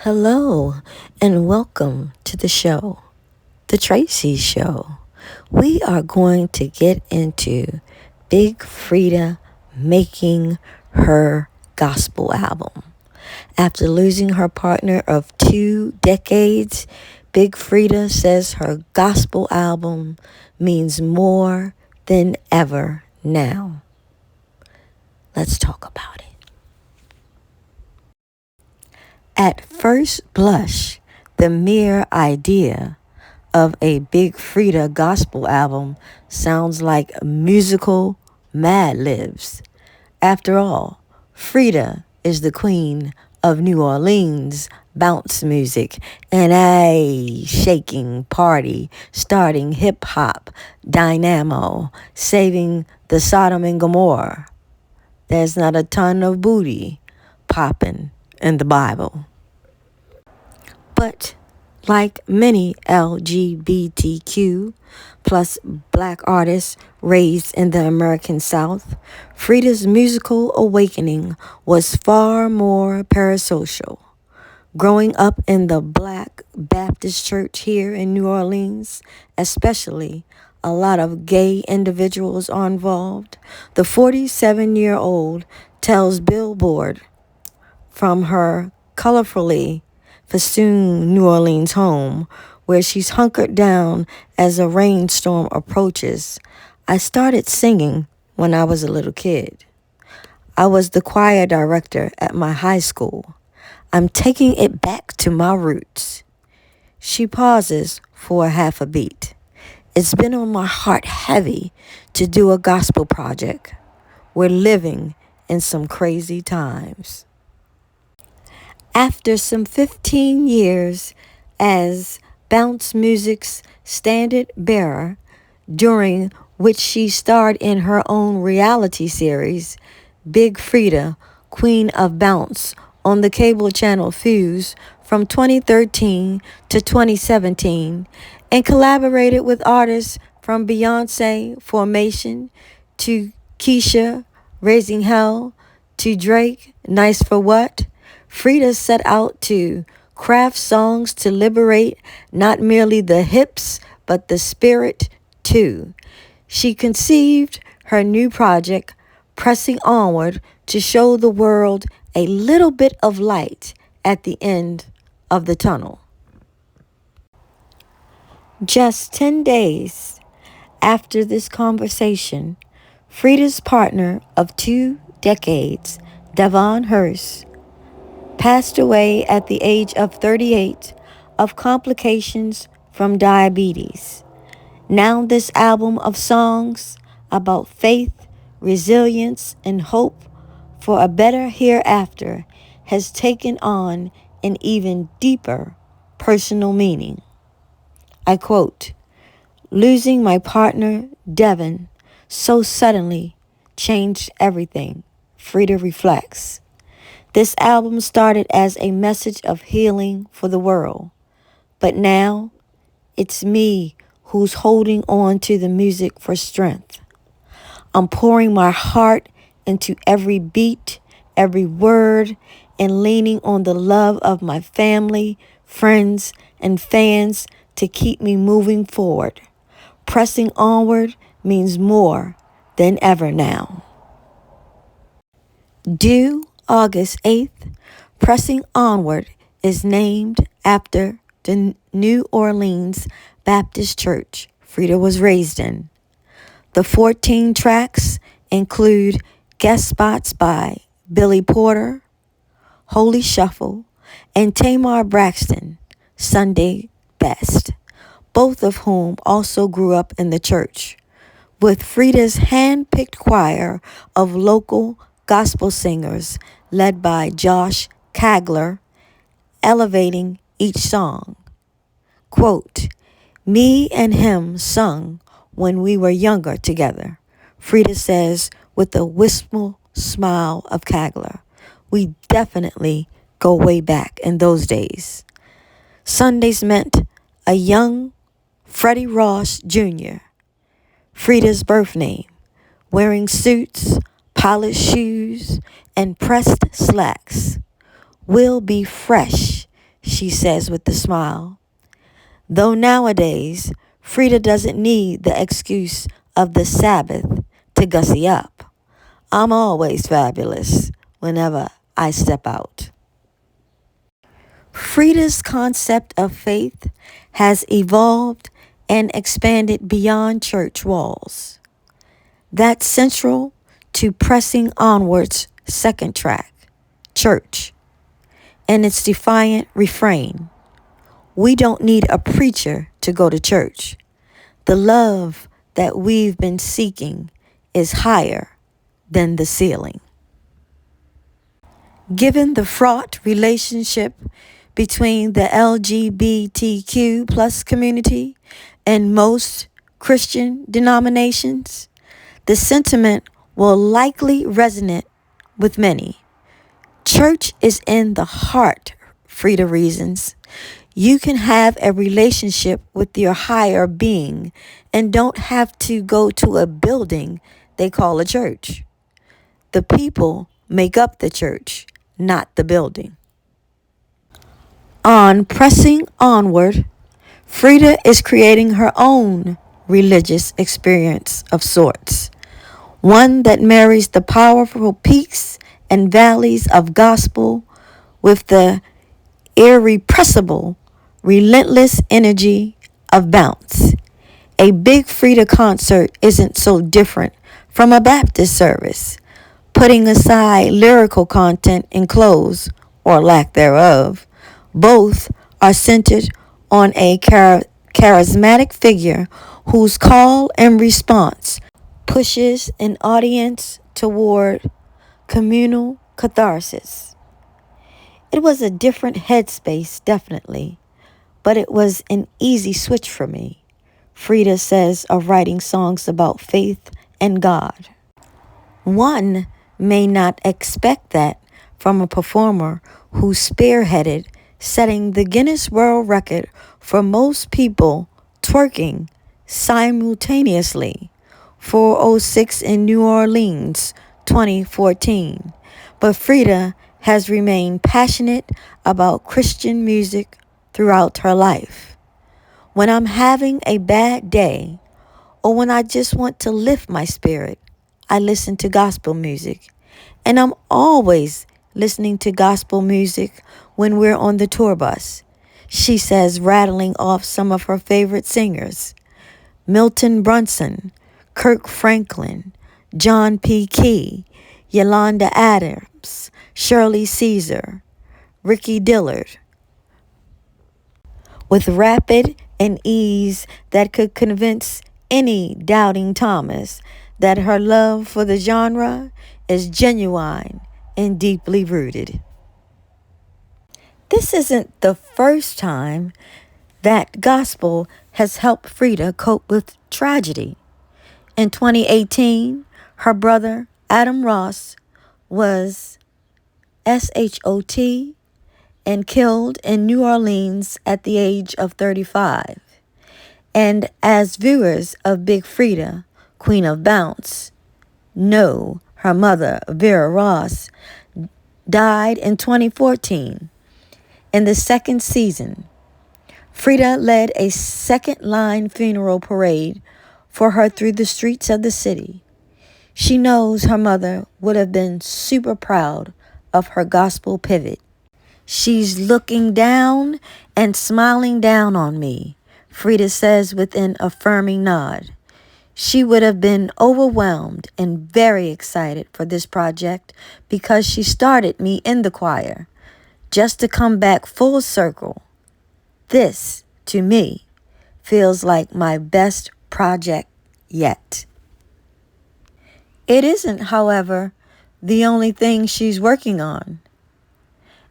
Hello, and welcome to the show, The Tracy Show. We are going to get into Big Freedia making her gospel album. After losing her partner of 2 decades, Big Freedia says her gospel album means more than ever now. Let's talk about it. At first blush, the mere idea of a Big Freedia gospel album sounds like musical Mad Libs. After all, Freedia is the queen of New Orleans bounce music and a shaking party, starting hip hop, dynamo, saving the Sodom and Gomorrah. There's not a ton of booty popping in the Bible. But like many LGBTQ plus black artists raised in the American South, Freedia's musical awakening was far more parasocial. Growing up in the Black Baptist church here in New Orleans, especially, a lot of gay individuals are involved. The 47-year-old tells Billboard from her colorfully festooned New Orleans home, where she's hunkered down as a rainstorm approaches. I started singing when I was a little kid. I was the choir director at my high school. I'm taking it back to my roots. She pauses for a half a beat. It's been on my heart heavy to do a gospel project. We're living in some crazy times. After some 15 years as bounce music's standard bearer, during which she starred in her own reality series, Big Freedia, Queen of Bounce, on the cable channel Fuse from 2013 to 2017, and collaborated with artists from Beyonce, Formation, to Keisha, Raising Hell, to Drake, Nice for What. Freedia set out to craft songs to liberate not merely the hips, but the spirit too. She conceived her new project, Pressing Onward, to show the world a little bit of light at the end of the tunnel. Just 10 days after this conversation, Freedia's partner of 2 decades, Devon Hurst, passed away at the age of 38 of complications from diabetes. Now this album of songs about faith, resilience, and hope for a better hereafter has taken on an even deeper personal meaning. I quote, "Losing my partner, Devon, so suddenly changed everything," Freedia reflects. This album started as a message of healing for the world, but now it's me who's holding on to the music for strength. I'm pouring my heart into every beat, every word, and leaning on the love of my family, friends, and fans to keep me moving forward. Pressing onward means more than ever now. Due August 8th, Pressing Onward is named after the New Orleans Baptist Church Freedia was raised in. The 14 tracks include guest spots by Billy Porter, Holy Shuffle, and Tamar Braxton, Sunday Best, both of whom also grew up in the church, with Freedia's hand-picked choir of local gospel singers led by Josh Kagler, elevating each song. Quote, "Me and him sung when we were younger together," Freedia says with a wistful smile of Kagler. "We definitely go way back in those days." Sundays meant a young Freddie Ross Jr., Freedia's birth name, wearing suits, polished shoes, and pressed slacks. "We'll be fresh she says with a smile. Though nowadays, Freedia doesn't need the excuse of the Sabbath to gussy up. I'm always fabulous whenever I step out. Freedia's concept of faith has evolved and expanded beyond church walls. That's central to Pressing Onward's second track, Church, and its defiant refrain. We don't need a preacher to go to church. The love that we've been seeking is higher than the ceiling. Given the fraught relationship between the LGBTQ plus community and most Christian denominations, the sentiment will likely resonate with many. Church is in the heart, Freedia reasons. You can have a relationship with your higher being and don't have to go to a building they call a church. The people make up the church, not the building. On Pressing Onward, Freedia is creating her own religious experience of sorts, one that marries the powerful peaks and valleys of gospel with the irrepressible, relentless energy of bounce. A big Freedia concert isn't so different from a Baptist service, putting aside lyrical content and clothes, or lack thereof. Both are centered on a charismatic figure whose call and response pushes an audience toward communal catharsis. It was a different headspace, definitely, but it was an easy switch for me. Freedia says of writing songs about faith and God. One may not expect that from a performer who spearheaded setting the Guinness World Record for most people twerking simultaneously, 406 in New Orleans, 2014. But Freedia has remained passionate about Christian music throughout her life. When I'm having a bad day, or when I just want to lift my spirit, I listen to gospel music. And I'm always listening to gospel music when we're on the tour bus, she says, rattling off some of her favorite singers: Milton Brunson, Kirk Franklin, John P. Key, Yolanda Adams, Shirley Caesar, Ricky Dillard, with rapid and ease that could convince any doubting Thomas that her love for the genre is genuine and deeply rooted. This isn't the first time that gospel has helped Freedia cope with tragedy. In 2018, her brother Adam Ross was shot and killed in New Orleans at the age of 35. And as viewers of Big Freedia, Queen of Bounce, know, her mother, Vera Ross, died in 2014. In the second season, Freedia led a second-line funeral parade for her through the streets of the city. She knows her mother would have been super proud of her gospel pivot. She's looking down and smiling down on me, Freedia says with an affirming nod. She would have been overwhelmed and very excited for this project because she started me in the choir. Just to come back full circle, this, to me, feels like my best project yet. It isn't, however, the only thing she's working on.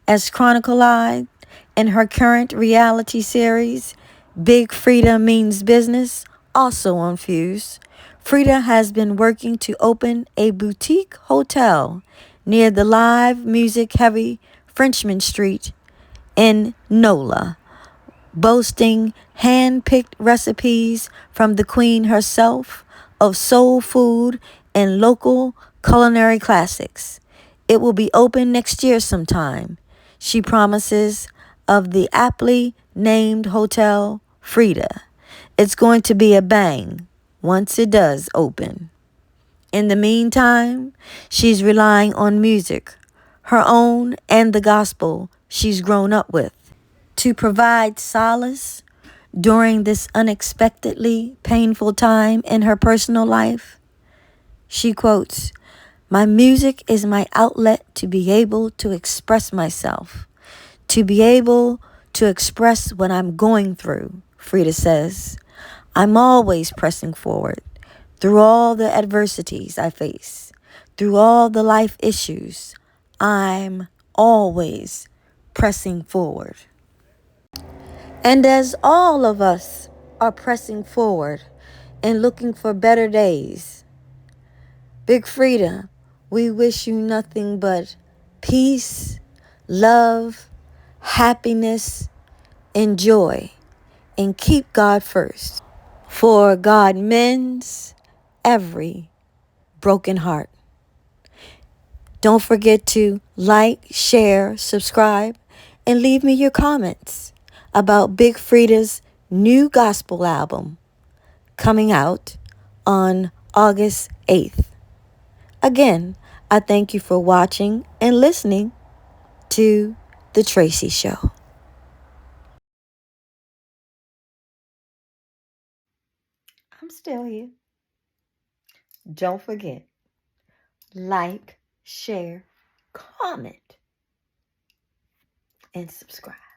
As chronicled in her current reality series, Big Freedia Means Business, also on Fuse, Freedia has been working to open a boutique hotel near the live music-heavy Frenchman Street in NOLA, boasting hand-picked recipes from the queen herself of soul food and local culinary classics. It will be open next year sometime, she promises of the aptly named hotel Freedia. It's going to be a bang once it does open. In the meantime, she's relying on music, her own and the gospel she's grown up with, to provide solace during this unexpectedly painful time in her personal life. She quotes, "My music is my outlet to be able to express myself, to be able to express what I'm going through," Freedia says. "I'm always pressing forward through all the adversities I face, through all the life issues. I'm always pressing forward." And as all of us are pressing forward and looking for better days, Big Freedia, we wish you nothing but peace, love, happiness, and joy. And keep God first. For God mends every broken heart. Don't forget to like, share, subscribe, and leave me your comments about Big Freedia's new gospel album coming out on August 8th. Again, I thank you for watching and listening to The Tracy Show. I'm still here. Don't forget, like, share, comment, and subscribe.